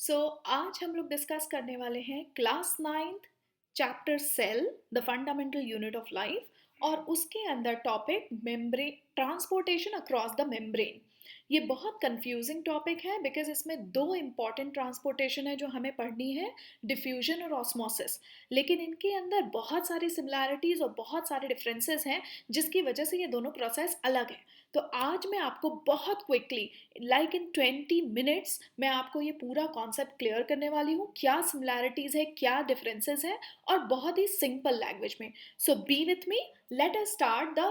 आज हम लोग डिस्कस करने वाले हैं class 9th chapter cell the fundamental unit of life और उसके अंदर topic membrane transportation across the membrane. ये बहुत कंफ्यूजिंग टॉपिक है बिकॉज इसमें दो इम्पॉर्टेंट ट्रांसपोर्टेशन है जो हमें पढ़नी है, डिफ्यूजन और ऑस्मोसिस। लेकिन इनके अंदर बहुत सारी सिमिलैरिटीज़ और बहुत सारे डिफरेंसेस हैं जिसकी वजह से ये दोनों प्रोसेस अलग हैं। तो आज मैं आपको बहुत क्विकली लाइक इन 20 मिनट्स मैं आपको ये पूरा कॉन्सेप्ट क्लियर करने वाली हूँ, क्या सिमिलैरिटीज़ है, क्या डिफरेंसेस है, और बहुत ही सिंपल लैंग्वेज में। So be with me, let us start the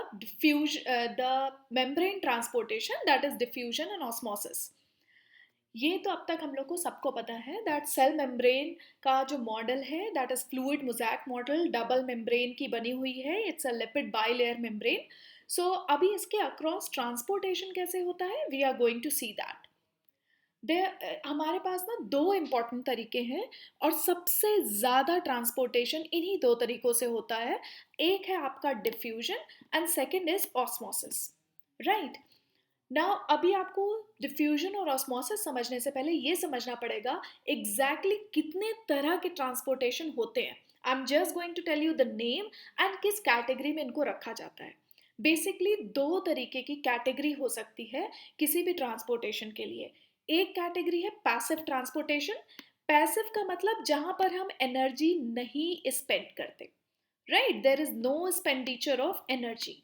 membrane transportation, that is diffusion and osmosis. ये तो अब तक हम लोग को सबको पता है दैट सेल मेम्ब्रेन का जो मॉडल है that is fluid mosaic model, double membrane की बनी हुई है, it's a lipid bilayer membrane. So अभी इसके अक्रॉस ट्रांसपोर्टेशन कैसे होता है, we are going to see that. हमारे पास ना दो इम्पॉर्टेंट तरीके हैं और सबसे ज़्यादा ट्रांसपोर्टेशन इन्हीं दो तरीकों से होता है। एक है आपका diffusion and second is osmosis, right. Now अभी आपको डिफ्यूजन और ऑस्मोसिस समझने से पहले ये समझना पड़ेगा एग्जैक्टली कितने तरह के ट्रांसपोर्टेशन होते हैं। I am just going to tell you the name and किस कैटेगरी में इनको रखा जाता है। बेसिकली दो तरीके की कैटेगरी हो सकती है किसी भी ट्रांसपोर्टेशन के लिए। एक कैटेगरी है पैसिव ट्रांसपोर्टेशन। पैसिव का मतलब जहां पर हम एनर्जी नहीं स्पेंड करते, right, there is no expenditure of energy.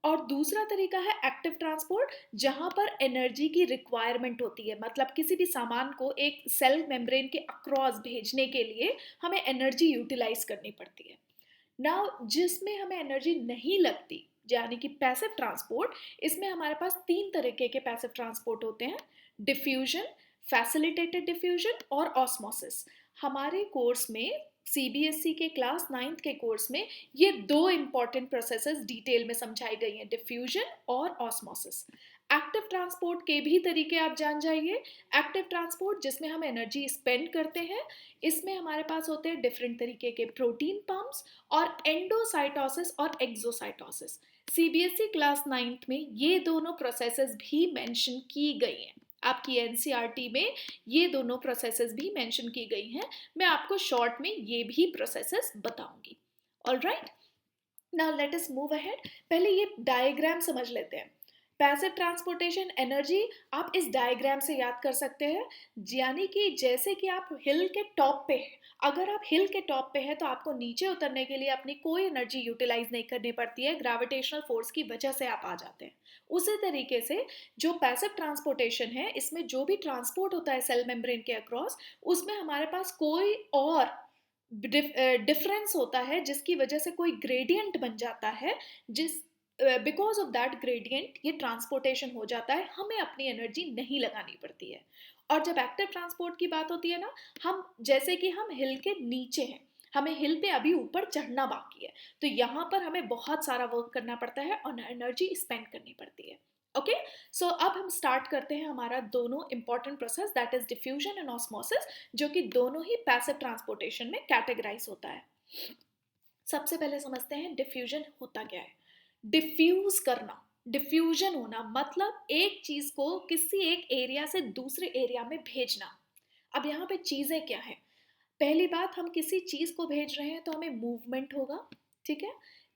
और दूसरा तरीका है एक्टिव ट्रांसपोर्ट, जहां पर एनर्जी की रिक्वायरमेंट होती है, मतलब किसी भी सामान को एक सेल मेम्ब्रेन के अक्रॉस भेजने के लिए हमें एनर्जी यूटिलाइज करनी पड़ती है। नाउ जिसमें हमें एनर्जी नहीं लगती यानी कि पैसिव ट्रांसपोर्ट, इसमें हमारे पास तीन तरीके के पैसिव ट्रांसपोर्ट होते हैं, डिफ्यूजन, फैसिलिटेटेड डिफ्यूजन और ऑस्मोसिस। हमारे कोर्स में सीबीएसई के क्लास 9th के कोर्स में ये दो इंपॉर्टेंट प्रोसेसेस डिटेल में समझाई गई हैं, डिफ्यूजन और ऑस्मोसिस। एक्टिव ट्रांसपोर्ट के भी तरीके आप जान जाइए। एक्टिव ट्रांसपोर्ट जिसमें हम एनर्जी स्पेंड करते हैं, इसमें हमारे पास होते हैं डिफरेंट तरीके के प्रोटीन पंप्स और एंडोसाइटोसिस और एक्सोसाइटोसिस। सीबीएसई क्लास 9th में ये दोनों प्रोसेसेस भी मेंशन की गई हैं, आपकी एनसीईआरटी में ये दोनों प्रोसेसेस भी मेंशन की गई हैं। मैं आपको शॉर्ट में ये भी प्रोसेसेस बताऊंगी। Alright, now let us move ahead. पहले ये डायग्राम समझ लेते हैं। पैसिव ट्रांसपोर्टेशन एनर्जी आप इस डायग्राम से याद कर सकते हैं, यानी कि जैसे कि आप हिल के टॉप पे हैं, अगर आप हिल के टॉप पे हैं तो आपको नीचे उतरने के लिए अपनी कोई एनर्जी यूटिलाइज नहीं करनी पड़ती है, ग्रेविटेशनल फोर्स की वजह से आप आ जाते हैं। उसी तरीके से जो पैसिव ट्रांसपोर्टेशन है, इसमें जो भी ट्रांसपोर्ट होता है सेल मेम्ब्रेन के अक्रॉस, उसमें हमारे पास कोई और डिफरेंस होता है जिसकी वजह से कोई ग्रेडियंट बन जाता है, जिस बिकॉज ऑफ दैट ग्रेडियंट ये ट्रांसपोर्टेशन हो जाता है, हमें अपनी एनर्जी नहीं लगानी पड़ती है। और जब एक्टिव ट्रांसपोर्ट की बात होती है ना, हम जैसे कि हम हिल के नीचे हैं, हमें हिल पे अभी ऊपर चढ़ना बाकी है, तो यहाँ पर हमें बहुत सारा वर्क करना पड़ता है और एनर्जी स्पेंड करनी पड़ती है। ओके, सो अब हम स्टार्ट करते हैं हमारा दोनों important process that is diffusion and osmosis, जो कि दोनों ही पैसिव ट्रांसपोर्टेशन में कैटेगराइज होता है। सबसे पहले समझते हैं डिफ्यूजन होता क्या है। डिफ्यूज करना, डिफ्यूजन होना मतलब एक चीज को किसी एक एरिया से दूसरे एरिया में भेजना। अब यहाँ पे चीजें क्या है, पहली बात, हम किसी चीज को भेज रहे हैं तो हमें मूवमेंट होगा, ठीक है।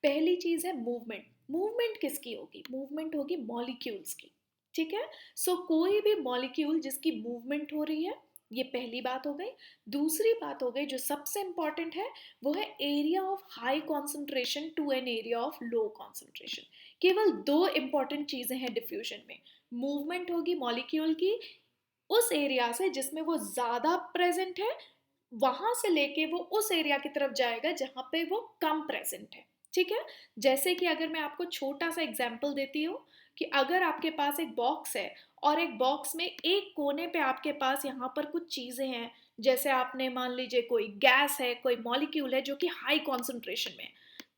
पहली चीज है मूवमेंट। मूवमेंट किसकी होगी, मूवमेंट होगी मॉलिक्यूल्स की, ठीक है। सो कोई भी मॉलिक्यूल जिसकी मूवमेंट हो रही है, ये पहली बात हो गई। दूसरी बात हो गई जो सबसे इंपॉर्टेंट है, वो है area of high concentration to an area of low concentration. केवल दो इंपॉर्टेंट चीजें हैं डिफ्यूजन में, मूवमेंट होगी मॉलिक्यूल की उस एरिया से जिसमें वो ज्यादा प्रेजेंट है, वहां से लेके वो उस एरिया की तरफ जाएगा जहां पे वो कम प्रेजेंट है, ठीक है। जैसे कि अगर मैं आपको छोटा सा एग्जांपल देती हूँ कि अगर आपके पास एक बॉक्स है और एक बॉक्स में एक कोने पे आपके पास यहाँ पर कुछ चीजें हैं, जैसे आपने मान लीजिए कोई गैस है, कोई मॉलिक्यूल है जो कि हाई कॉन्सेंट्रेशन में है,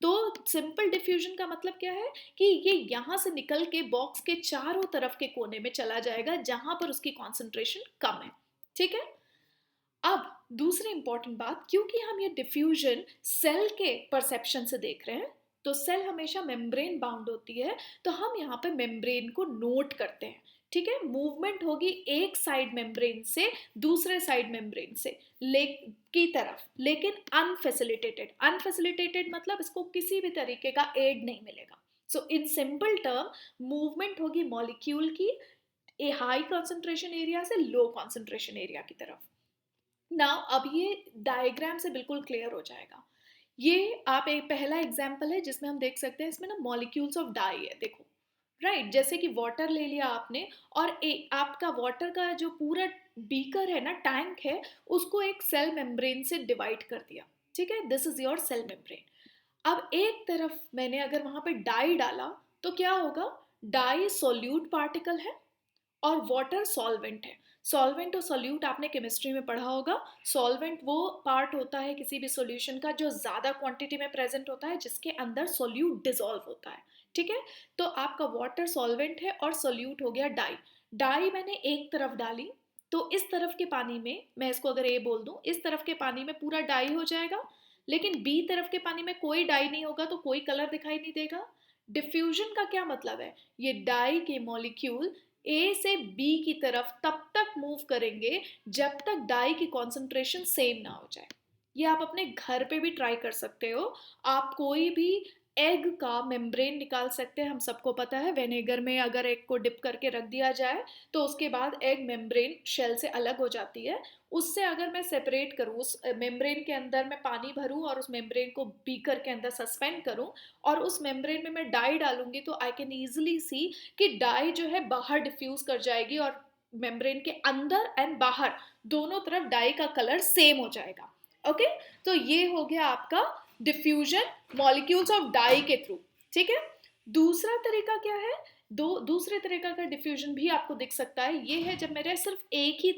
तो सिंपल डिफ्यूजन का मतलब क्या है कि ये यहाँ से निकल के बॉक्स के चारों तरफ के कोने में चला जाएगा जहां पर उसकी कॉन्सेंट्रेशन कम है, ठीक है। अब दूसरी इंपॉर्टेंट बात, क्योंकि हम ये डिफ्यूजन सेल के परसेप्शन से देख रहे हैं, तो सेल हमेशा मेम्ब्रेन बाउंड होती है, तो हम यहाँ पे मेम्ब्रेन को नोट करते हैं, ठीक है, मूवमेंट होगी एक साइड मेम्ब्रेन से दूसरे साइड मेम्ब्रेन से की तरफ, लेकिन अनफैसिलिटेटेड मतलब इसको किसी भी तरीके का एड नहीं मिलेगा। सो इन सिंपल टर्म, मूवमेंट होगी मॉलिक्यूल की ए हाई कॉन्सेंट्रेशन एरिया से लो कॉन्सेंट्रेशन एरिया की तरफ। नाउ अब ये डायग्राम से बिल्कुल क्लियर हो जाएगा। ये आप एक पहला एग्जाम्पल है जिसमें हम देख सकते हैं, इसमें ना मॉलिक्यूल्स ऑफ डाई है, देखो राइट, जैसे कि वाटर ले लिया आपने और आपका वाटर का जो पूरा बीकर है ना, टैंक है, उसको एक सेल मेम्ब्रेन से डिवाइड कर दिया। ठीक है, this is your cell membrane. अब एक तरफ मैंने अगर वहां पे डाई डाला तो क्या होगा, डाई सोल्यूट पार्टिकल है और वाटर सॉल्वेंट है। सॉल्वेंट और सोल्यूट आपने केमिस्ट्री में पढ़ा होगा। सॉल्वेंट वो पार्ट होता है किसी भी सॉल्यूशन का जो ज़्यादा क्वांटिटी में प्रेजेंट होता है, जिसके अंदर सोल्यूट डिसॉल्व होता है। ठीक है, तो आपका वाटर सॉल्वेंट है और सोल्यूट हो गया डाई। डाई मैंने एक तरफ डाली तो इस तरफ के पानी में, मैं इसको अगर ए बोल दूं, इस तरफ के पानी में पूरा डाई हो जाएगा, लेकिन बी तरफ के पानी में कोई डाई नहीं होगा तो कोई कलर दिखाई नहीं देगा। डिफ्यूजन का क्या मतलब है, ये डाई के मॉलिक्यूल ए से बी की तरफ तब तक मूव करेंगे जब तक डाई की कॉन्सेंट्रेशन सेम ना हो जाए। ये आप अपने घर पे भी ट्राई कर सकते हो। आप कोई भी एग का मेम्ब्रेन निकाल सकते हैं, हम सबको पता है विनेगर में अगर एग को डिप करके रख दिया जाए तो उसके बाद एग मेम्ब्रेन शेल से अलग हो जाती है। उससे अगर मैं सेपरेट करूँ, उस मेम्ब्रेन के अंदर मैं पानी भरूँ और उस मेम्ब्रेन को बीकर के अंदर सस्पेंड करूँ और उस मेम्ब्रेन में मैं डाई डालूंगी तो आई कैन ईजिली सी कि डाई जो है बाहर डिफ्यूज कर जाएगी और मेम्ब्रेन के अंदर एंड बाहर दोनों तरफ डाई का कलर सेम हो जाएगा। ओके, तो ये हो गया आपका डिफ्यूजन मॉलिक्यूल्स ऑफ डाई के थ्रू। ठीक है, दूसरा तरीका क्या है, दूसरे तरीका का डिफ्यूजन भी आपको दिख सकता है। ये है जब मेरे सिर्फ एक ही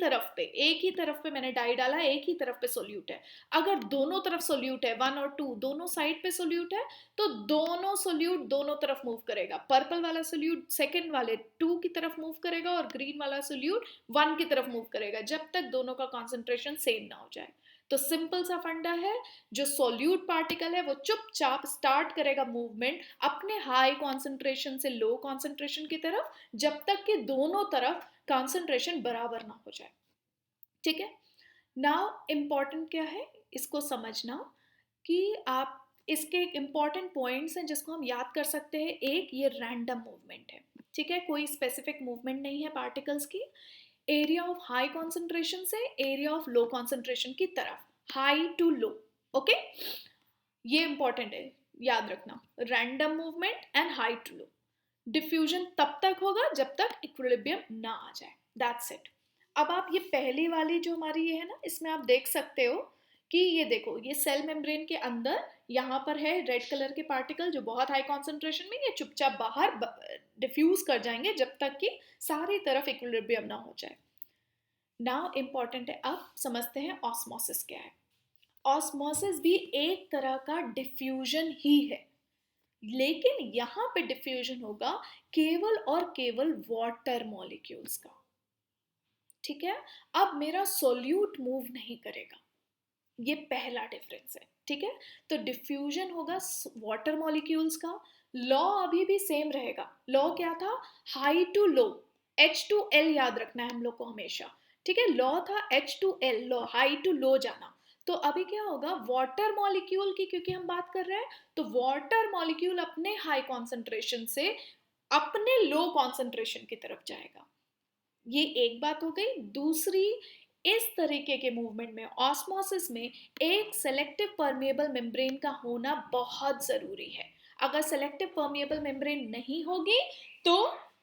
तरफ पे मैंने डाई डाला, एक ही तरफ पे सोल्यूट है। अगर दोनों तरफ सोल्यूट है, 1 और 2 दोनों साइड पे सोल्यूट है, तो दोनों सोल्यूट दोनों तरफ मूव करेगा। पर्पल वाला सोल्यूट सेकंड वाले 2 की तरफ मूव करेगा और ग्रीन वाला सोल्यूट 1 की तरफ मूव करेगा, जब तक दोनों का कॉन्सेंट्रेशन सेम ना हो जाए। तो सिंपल सा फंडा है, जो सोल्यूट पार्टिकल है वो चुपचाप स्टार्ट करेगा मूवमेंट अपने हाई कॉन्सेंट्रेशन से लो कॉन्सेंट्रेशन की तरफ, जब तक कि दोनों तरफ कॉन्सेंट्रेशन बराबर ना हो जाए। ठीक है, नाउ इम्पॉर्टेंट क्या है इसको समझना, कि आप इसके इंपॉर्टेंट पॉइंट्स हैं जिसको हम याद कर सकते हैं। एक, ये रैंडम मूवमेंट है। ठीक है, कोई स्पेसिफिक मूवमेंट नहीं है पार्टिकल्स की। एरिया ऑफ हाई कॉन्सेंट्रेशन से एरिया ऑफ लो कॉन्सेंट्रेशन की तरफ, हाई टू लो। ओके, ये इंपॉर्टेंट है, याद रखना, random movement and high to low. Diffusion तब तक होगा जब तक इक्विलिब्रियम ना आ जाए, दैट्स इट। अब आप ये पहली वाली जो हमारी ये है ना, इसमें आप देख सकते हो कि ये देखो, ये सेल मेम्ब्रेन के अंदर यहाँ पर है रेड कलर के पार्टिकल जो बहुत हाई कॉन्सेंट्रेशन में, ये चुपचाप बाहर डिफ्यूज कर जाएंगे जब तक कि सारी तरफ इक्विलिब्रियम ना हो जाए। नाउ इम्पॉर्टेंट है, अब समझते हैं ऑस्मोसिस क्या है। ऑस्मोसिस भी एक तरह का डिफ्यूजन ही है, लेकिन यहां पे डिफ्यूजन होगा केवल और केवल वाटर मॉलिक्यूल्स का। ठीक है, अब मेरा सोल्यूट मूव नहीं करेगा, ये पहला डिफरेंस है। ठीक है, तो डिफ्यूजन होगा वाटर मॉलिक्यूल्स का। लॉ अभी भी सेम रहेगा। लॉ क्या था, हाई टू लो, H2L याद रखना है हम लोग को हमेशा। ठीक है, लॉ था H2L, लॉ हाई टू लो जाना। तो अभी क्या होगा, वाटर मॉलिक्यूल की क्योंकि हम बात कर रहे हैं, तो वाटर मॉलिक्यूल अपने हाई कॉन्सेंट्रेशन से अपने लो कॉन्सेंट्रेशन की तरफ जाएगा। ये एक बात हो गई। दूसरी, इस तरीके के मूवमेंट में, ऑस्मोसिस में, एक सेलेक्टिव परमेबल मेम्ब्रेन का होना बहुत जरूरी है। अगर सेलेक्टिव परमेबल मेम्ब्रेन नहीं होगी तो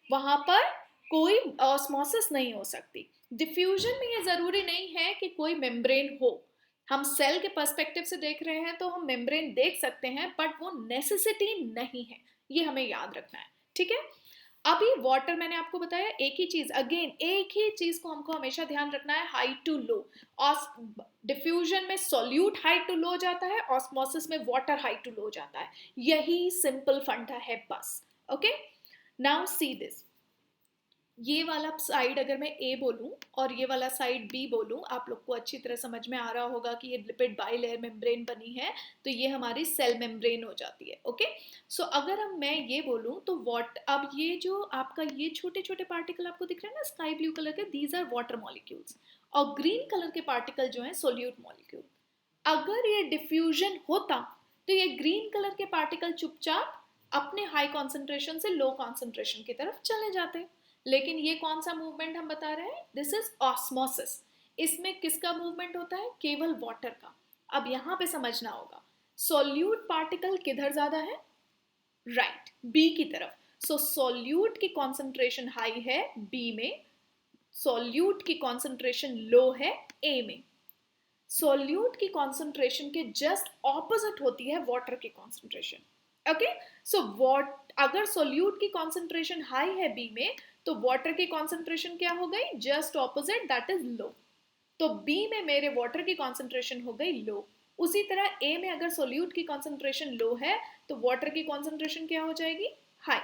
वहां पर कोई ऑस्मोसिस नहीं हो सकती। डिफ्यूजन में ये जरूरी नहीं है कि कोई मेम्ब्रेन हो। हम सेल के पर्सपेक्टिव से देख रहे हैं तो हम मेम्ब्रेन देख सकते हैं, बट वो नेसेसिटी नहीं है, ये हमें याद रखना है। ठीक है, अभी वाटर मैंने आपको बताया, एक ही चीज, अगेन एक ही चीज को हमको हमेशा ध्यान रखना है, हाई टू लो। डिफ्यूजन में सोल्यूट हाई टू लो जाता है, ऑस्मोसिस में वाटर हाई टू लो जाता है। यही सिंपल फंडा है बस। ओके, नाउ सी दिस, ये वाला साइड अगर मैं ए बोलूं और ये वाला साइड बी बोलूं, आप लोग को अच्छी तरह समझ में आ रहा होगा कि ये लिपिड बाइलेयर मेम्ब्रेन बनी है, तो ये हमारी सेल मेम्ब्रेन हो जाती है। ओके, सो अगर अब मैं ये बोलूं तो वॉट, अब ये जो आपका ये छोटे छोटे पार्टिकल आपको दिख रहे हैं ना स्काई ब्लू कलर के, दीज आर वाटर मॉलिक्यूल्स, और ग्रीन कलर के पार्टिकल जो है सोल्यूट मॉलिक्यूल। अगर ये डिफ्यूजन होता तो ये ग्रीन कलर के पार्टिकल चुपचाप अपने हाई कॉन्सेंट्रेशन से लो कॉन्सेंट्रेशन की तरफ चले जाते। लेकिन ये कौन सा मूवमेंट हम बता रहे हैं, दिस इज ऑस्मोसिस। इसमें किसका मूवमेंट होता है, केवल वाटर का। अब यहां पे समझना होगा, सोल्यूट पार्टिकल किधर ज्यादा है, राइट, बी की तरफ। सो सोल्यूट की कॉन्सेंट्रेशन हाई है बी में, सोल्यूट की कॉन्सेंट्रेशन लो है ए में। सोल्यूट की कॉन्सेंट्रेशन के जस्ट ऑपोजिट होती है वाटर की कॉन्सेंट्रेशन। ओके, सो अगर सोल्यूट की कॉन्सेंट्रेशन हाई है बी में, तो वाटर की कॉन्सेंट्रेशन क्या हो गई, just opposite, that is low. तो बी में मेरे वाटर की कॉन्सेंट्रेशन हो गई लो। उसी तरह ए में अगर सोल्यूट की कॉन्सेंट्रेशन लो है तो वाटर की कॉन्सेंट्रेशन क्या हो जाएगी, हाई।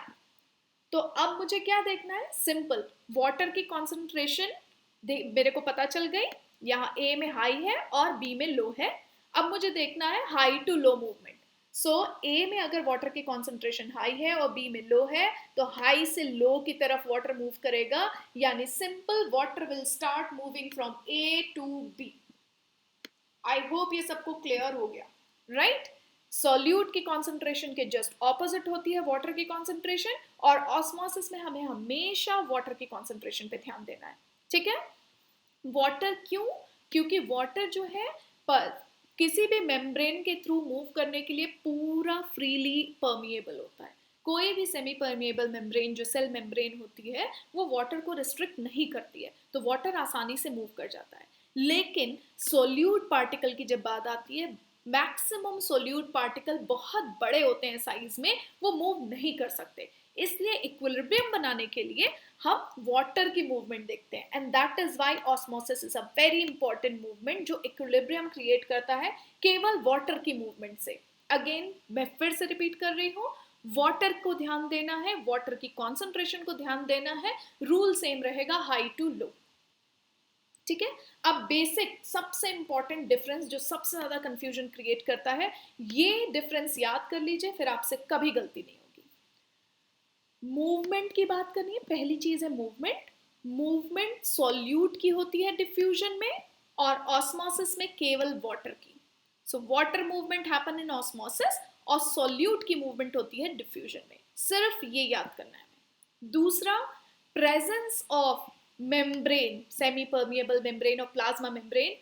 तो अब मुझे क्या देखना है, सिंपल, वाटर की कॉन्सेंट्रेशन मेरे को पता चल गई, यहाँ ए में हाई है और बी में लो है। अब मुझे देखना है हाई टू लो मूवमेंट। सो ए में अगर वाटर की कॉन्सेंट्रेशन हाई है और बी में लो है, तो हाई से लो की तरफ वाटर मूव करेगा, यानी simple water will start moving from A to B. I hope ये सबको क्लियर हो गया, राइट। सॉल्यूट की कॉन्सेंट्रेशन के जस्ट ऑपोजिट होती है वाटर की कॉन्सेंट्रेशन, और ऑस्मोसिस में हमें हमेशा वाटर की कॉन्सेंट्रेशन पे ध्यान देना है, ठीक है। वाटर क्यों, क्योंकि वाटर जो है पर किसी भी मेम्ब्रेन के थ्रू मूव करने के लिए पूरा फ्रीली परमिएबल होता है। कोई भी सेमी परमिएबल मेम्ब्रेन जो सेल मेम्ब्रेन होती है वो वाटर को रिस्ट्रिक्ट नहीं करती है, तो वाटर आसानी से मूव कर जाता है। लेकिन सोल्यूट पार्टिकल की जब बात आती है, मैक्सिमम सोल्यूट पार्टिकल बहुत बड़े होते हैं साइज में, वो मूव नहीं कर सकते। इसलिए इक्विलिब्रियम बनाने के लिए हम वाटर की मूवमेंट देखते हैं, and that is why osmosis is a very important movement जो इक्विलिब्रियम क्रिएट करता है केवल वाटर की मूवमेंट से। अगेन मैं फिर से रिपीट कर रही हूँ, वाटर को ध्यान देना है, वाटर की कॉन्सेंट्रेशन को ध्यान देना है, रूल सेम रहेगा हाई टू लो, ठीक है। अब बेसिक सबसे इंपॉर्टेंट डिफरेंस जो सबसे ज्यादा कंफ्यूजन क्रिएट करता है, ये डिफरेंस याद कर लीजिए, फिर आपसे कभी गलती नहीं होगी। मूवमेंट की बात करनी है, पहली चीज है मूवमेंट। मूवमेंट सॉल्यूट की होती है डिफ्यूजन में, और ऑस्मोसिस में केवल वाटर की। So water movement happen in osmosis, और सॉल्यूट की मूवमेंट होती है डिफ्यूजन में, सिर्फ ये याद करना है। दूसरा, presence of membrane, semi permeable membrane और प्लाज्मा मेम्ब्रेन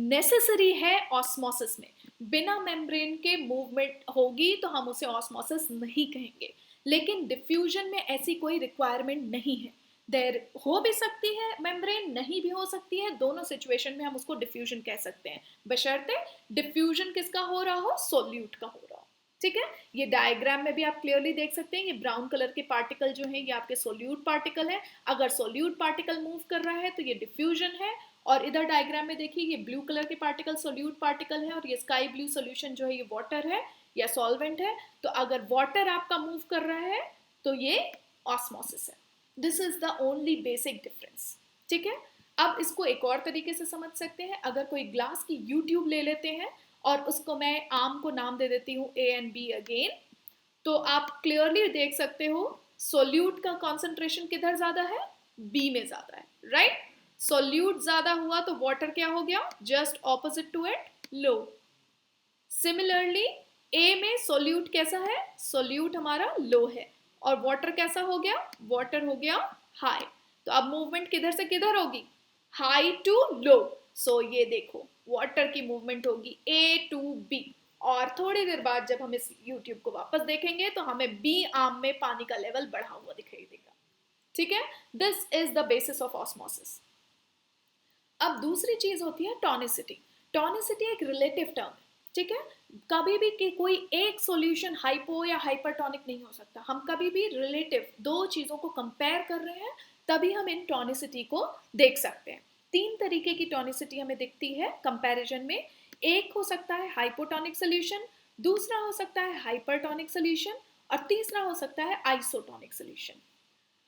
नेसेसरी है ऑस्मोसिस में। बिना मेम्ब्रेन के मूवमेंट होगी तो हम उसे ऑस्मोसिस नहीं कहेंगे, लेकिन डिफ्यूजन में ऐसी कोई रिक्वायरमेंट नहीं है। देर हो भी सकती है मेम्ब्रेन, नहीं भी हो सकती है, दोनों सिचुएशन में हम उसको डिफ्यूजन कह सकते हैं, बशर्ते डिफ्यूजन किसका हो रहा हो, सोल्यूट का हो रहा हो, ठीक है। ये डायग्राम में भी आप क्लियरली देख सकते हैं, ये ब्राउन कलर के पार्टिकल जो है ये आपके सोल्यूट पार्टिकल है। अगर सोल्यूट पार्टिकल मूव कर रहा है तो ये डिफ्यूजन है, और इधर डायग्राम में देखिए ये ब्लू कलर के पार्टिकल सोल्यूट पार्टिकल है, और ये स्काई ब्लू सोल्यूशन जो है ये वाटर है या सॉल्वेंट है। तो अगर वाटर आपका मूव कर रहा है तो ये ऑस्मोसिस है। This is the only basic difference, ठीक है। अब इसको एक और तरीके से समझ सकते हैं, अगर कोई ग्लास की यू ट्यूब ले लेते हैं और उसको मैं आम को नाम दे देती हूँ ए एंड बी अगेन, तो आप क्लियरली देख सकते हो सोल्यूट का कॉन्सेंट्रेशन किधर ज्यादा है, बी में ज्यादा है, राइट। सोल्यूट ज्यादा हुआ तो वाटर क्या हो गया, just opposite to it, low. Similarly A में सोल्यूट कैसा है, सोल्यूट हमारा लो है, और वाटर कैसा हो गया, वाटर हो गया हाई। तो अब मूवमेंट किधर से किधर होगी, हाई टू लो। सो ये देखो वाटर की मूवमेंट होगी ए टू बी, और थोड़ी देर बाद जब हम इस यूट्यूब को वापस देखेंगे तो हमें बी आर्म में पानी का लेवल बढ़ा हुआ दिखाई देगा, ठीक है। This is the basis of osmosis. अब दूसरी चीज होती है टॉनिसिटी। टॉनिसिटी एक रिलेटिव टर्म है, ठीक है। कभी भी कि कोई एक सॉल्यूशन हाइपो या हाइपरटोनिक नहीं हो सकता, हम कभी भी रिलेटिव दो चीजों को कंपेयर कर रहे हैं तभी हम इन टॉनिसिटी को देख सकते हैं। तीन तरीके की टॉनिसिटी हमें दिखती है कंपैरिजन में। एक हो सकता है हाइपोटोनिक सोल्यूशन, दूसरा हो सकता है हाइपरटोनिक सोल्यूशन, और तीसरा हो सकता है आइसोटोनिक सोल्यूशन।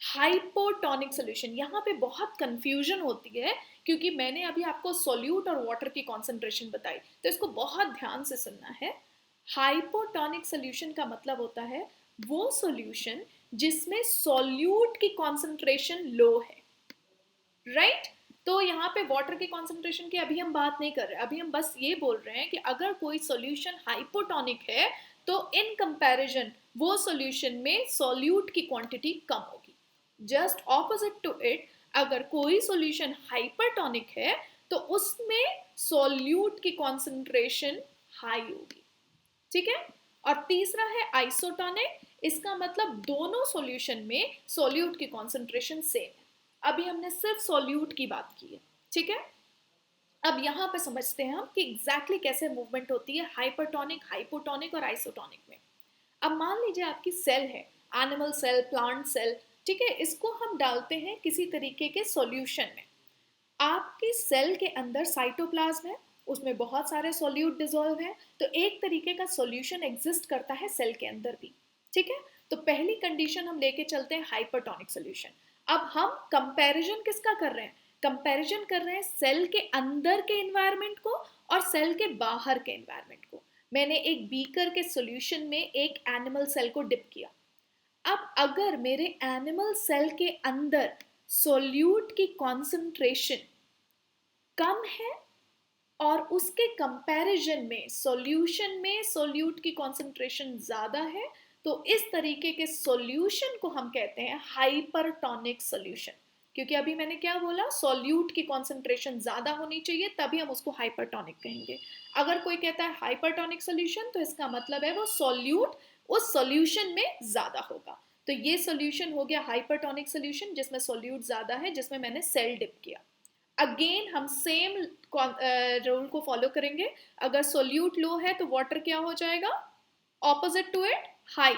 हाइपोटोनिक सोल्यूशन, यहाँ पे बहुत कंफ्यूजन होती है क्योंकि मैंने अभी आपको सोल्यूट और वाटर की कॉन्सेंट्रेशन बताई, तो इसको बहुत ध्यान से सुनना है। हाइपोटोनिक सोल्यूशन का मतलब होता है वो सोल्यूशन जिसमें सोल्यूट की कॉन्सेंट्रेशन लो है, राइट? तो यहाँ पे वाटर की कॉन्सेंट्रेशन की अभी हम बात नहीं कर रहे, अभी हम बस ये बोल रहे हैं कि अगर कोई सोल्यूशन हाइपोटोनिक है तो इन कंपैरिजन वो सोल्यूशन में सोल्यूट की क्वांटिटी कम होगी। जस्ट ऑपोजिट टू इट, अगर कोई सोल्यूशन हाइपरटोनिक है तो उसमें सोल्यूट की कॉन्सेंट्रेशन हाई होगी, ठीक है? और तीसरा है आइसोटोनिक, इसका मतलब दोनों सॉल्यूशन में सोल्यूट की कॉन्सेंट्रेशन सेम है। अभी हमने सिर्फ सोल्यूट की बात की है, ठीक है? अब यहाँ पे समझते हैं हम कि एग्जैक्टली कैसे मूवमेंट होती है हाइपरटोनिक, हाइपोटोनिक और आइसोटोनिक में। अब मान लीजिए आपकी सेल है, एनिमल सेल, प्लांट सेल, ठीक है, इसको हम डालते हैं किसी तरीके के सॉल्यूशन में। आपकी सेल के अंदर साइटोप्लाज्म है, उसमें बहुत सारे सोल्यूट डिसॉल्व है, तो एक तरीके का सॉल्यूशन एग्जिस्ट करता है सेल के अंदर भी, ठीक है? तो पहली कंडीशन हम लेके चलते हैं हाइपरटोनिक सॉल्यूशन। अब हम कंपैरिजन किसका कर रहे हैं? कंपैरिजन कर रहे हैं सेल के अंदर के एनवायरनमेंट को और सेल के बाहर के एनवायरनमेंट को। मैंने एक बीकर के सॉल्यूशन में एक एनिमल सेल को डिप किया। अब अगर मेरे एनिमल सेल के अंदर सोल्यूट की कॉन्सेंट्रेशन कम है और उसके कंपैरिजन में सॉल्यूशन में सोल्यूट की कॉन्सेंट्रेशन ज़्यादा है, तो इस तरीके के सॉल्यूशन को हम कहते हैं हाइपरटोनिक सॉल्यूशन। क्योंकि अभी मैंने क्या बोला, सोल्यूट की कॉन्सेंट्रेशन ज़्यादा होनी चाहिए तभी हम उसको हाइपरटोनिक कहेंगे। अगर कोई कहता है हाइपरटोनिक सॉल्यूशन तो इसका मतलब है वो सोल्यूट उस सॉल्यूशन में ज़्यादा होगा। तो ये सॉल्यूशन हो गया हाइपरटोनिक सॉल्यूशन जिसमें सोल्यूट ज़्यादा है, जिसमें मैंने सेल डिप किया। अगेन हम सेम रूल को फॉलो करेंगे। अगर सोल्यूट लो है तो वाटर क्या हो जाएगा? Opposite to it, high,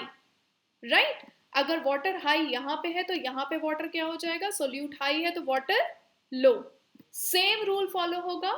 right? अगर वाटर हाई यहाँ पे है तो यहाँ पे वाटर क्या हो जाएगा? सोल्यूट हाई है तो water low. Same rule follow होगा।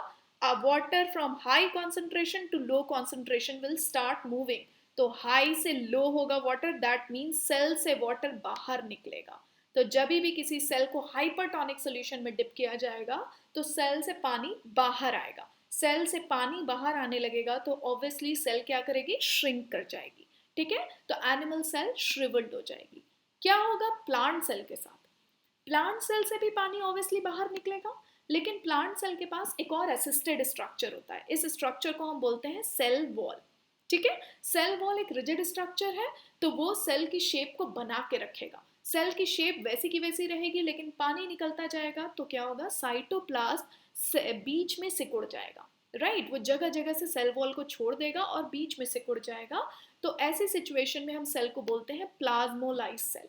Water from high concentration to low concentration will start moving. तो हाई से लो होगा वाटर, दैट मीन्स सेल से वाटर बाहर निकलेगा। तो जब भी किसी सेल को हाइपरटोनिक सॉल्यूशन में डिप किया जाएगा तो सेल से पानी बाहर आएगा। सेल से पानी बाहर आने लगेगा तो ऑब्वियसली सेल क्या करेगी? श्रिंक कर जाएगी, ठीक है? तो एनिमल सेल श्रिवल्ड हो जाएगी। क्या होगा प्लांट सेल के साथ? प्लांट सेल से भी पानी ऑब्वियसली बाहर निकलेगा, लेकिन प्लांट सेल के पास एक और असिस्टेड स्ट्रक्चर होता है। इस स्ट्रक्चर को हम बोलते हैं सेल वॉल, ठीक है? सेल वॉल एक रिजिड स्ट्रक्चर है, तो वो सेल की शेप को बना के रखेगा। सेल की शेप वैसी की वैसी रहेगी, लेकिन पानी निकलता जाएगा तो क्या होगा? साइटोप्लाज्म बीच में सिकुड़ जाएगा, राइट? वो जगह जगह से सेल वॉल को छोड़ देगा और बीच में सिकुड़ जाएगा। तो ऐसी सिचुएशन में हम सेल को बोलते हैं plasmolyse cell.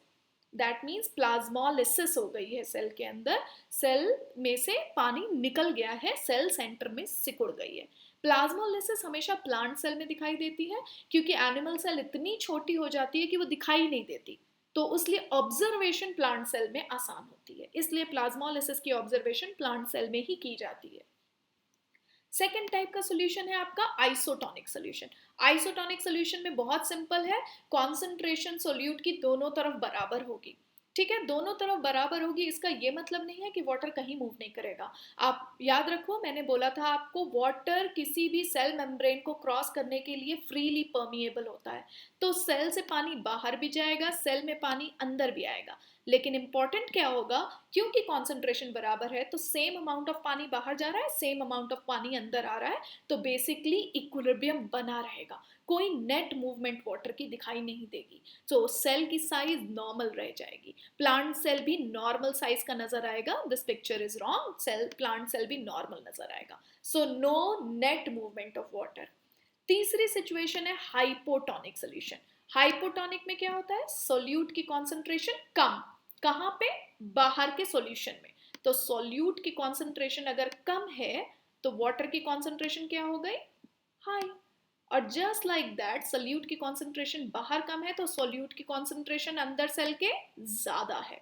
That means plasmolysis हो गई है सेल के अंदर, सेल में से पानी निकल गया है, सेल सेंटर में सिकुड़ गई है। प्लाज्मोलिसिस हमेशा प्लांट सेल में दिखाई देती है क्योंकि एनिमल सेल इतनी छोटी हो जाती है कि वो दिखाई नहीं देती, तो इसलिए ऑब्जर्वेशन प्लांट सेल में आसान होती है, इसलिए प्लाज्मोलिसिस की ऑब्जर्वेशन प्लांट सेल में ही की जाती है। सेकेंड टाइप का सोल्यूशन है आपका आइसोटोनिक सोल्यूशन। आइसोटोनिक सोल्यूशन में बहुत सिंपल है, कॉन्सेंट्रेशन सोल्यूट की दोनों तरफ बराबर होगी, ठीक है? दोनों तरफ बराबर होगी, इसका ये मतलब नहीं है कि वाटर कहीं मूव नहीं करेगा। आप याद रखो, मैंने बोला था आपको वाटर किसी भी सेल मेम्ब्रेन को क्रॉस करने के लिए फ्रीली परमिएबल होता है। तो सेल से पानी बाहर भी जाएगा, सेल में पानी अंदर भी आएगा, लेकिन इंपॉर्टेंट क्या होगा, क्योंकि कॉन्सेंट्रेशन बराबर है तो सेम अमाउंट ऑफ पानी बाहर जा रहा है, सेम अमाउंट ऑफ पानी अंदर आ रहा है, तो बेसिकली इक्विलिब्रियम बना रहेगा, कोई नेट मूवमेंट वाटर की दिखाई नहीं देगी। तो सेल की साइज नॉर्मल रह जाएगी, प्लांट सेल भी नॉर्मल साइज का नजर आएगा। This picture is wrong, cell plant cell भी नॉर्मल नजर आएगा। So no net movement of water. तीसरी सिचुएशन है हाइपोटोनिक सोल्यूशन। हाइपोटोनिक में क्या होता है? सोल्यूट की कॉन्सेंट्रेशन कम, कहाँ पे? बाहर के सॉल्यूशन में। तो सोल्यूट की कॉन्सेंट्रेशन अगर कम है तो वाटर की कॉन्सेंट्रेशन क्या हो गई? हाई। और जस्ट लाइक दैट, सोल्यूट की कॉन्सेंट्रेशन बाहर कम है तो सोल्यूट की कॉन्सेंट्रेशन अंदर सेल के ज्यादा है।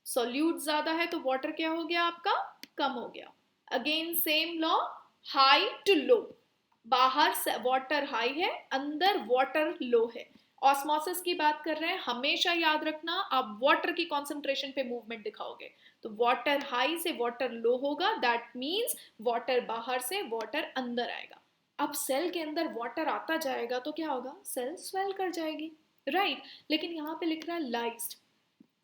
सोल्यूट ज्यादा है तो वाटर क्या हो गया आपका? कम हो गया। Again same law, high to low, बाहर वाटर हाई है, अंदर वाटर लो है। ऑस्मोसिस की बात कर रहे हैं, हमेशा याद रखना आप वाटर की कॉन्सेंट्रेशन पे मूवमेंट दिखाओगे, तो वाटर हाई से वाटर लो होगा, दैट मीन्स वाटर बाहर से वाटर अंदर आएगा। अब सेल के अंदर वाटर आता जाएगा तो क्या होगा, सेल स्वेल कर जाएगी, राइट। लेकिन यहाँ पे लिख रहा है लाइज्ड।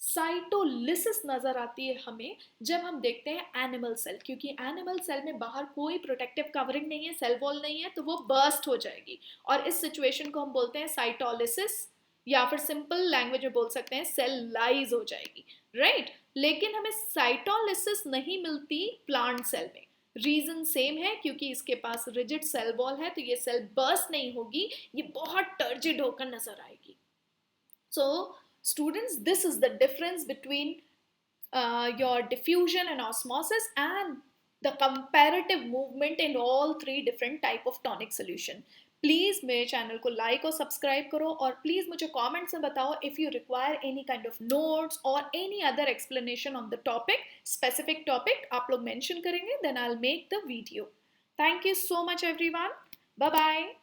साइटोलिसिस नजर आती है हमें जब हम देखते हैं एनिमल सेल, क्योंकि एनिमल सेल में बाहर कोई प्रोटेक्टिव कवरिंग नहीं है, सेल वॉल नहीं है, तो वो बर्स्ट हो जाएगी और इस सिचुएशन को हम बोलते हैं साइटोलिसिस, या फिर सिंपल लैंग्वेज में बोल सकते हैं सेल लाइज हो जाएगी, राइट। लेकिन हमें साइटोलिसिस नहीं मिलती प्लांट सेल में, रीजन सेम है, क्योंकि इसके पास रिजिड सेल वॉल है, तो ये सेल बर्स्ट नहीं होगी, ये बहुत टर्जिड होकर नजर आएगी। So, students, this is the difference between your diffusion and osmosis and the comparative movement in all three different type of tonic solution. Please मेरे चैनल को लाइक और सब्सक्राइब करो और प्लीज़ मुझे कमेंट्स में बताओ if you require any kind of notes और any other explanation on the topic, specific topic आप लोग मेंशन करेंगे, then I will make the video. Thank you so much everyone, bye bye.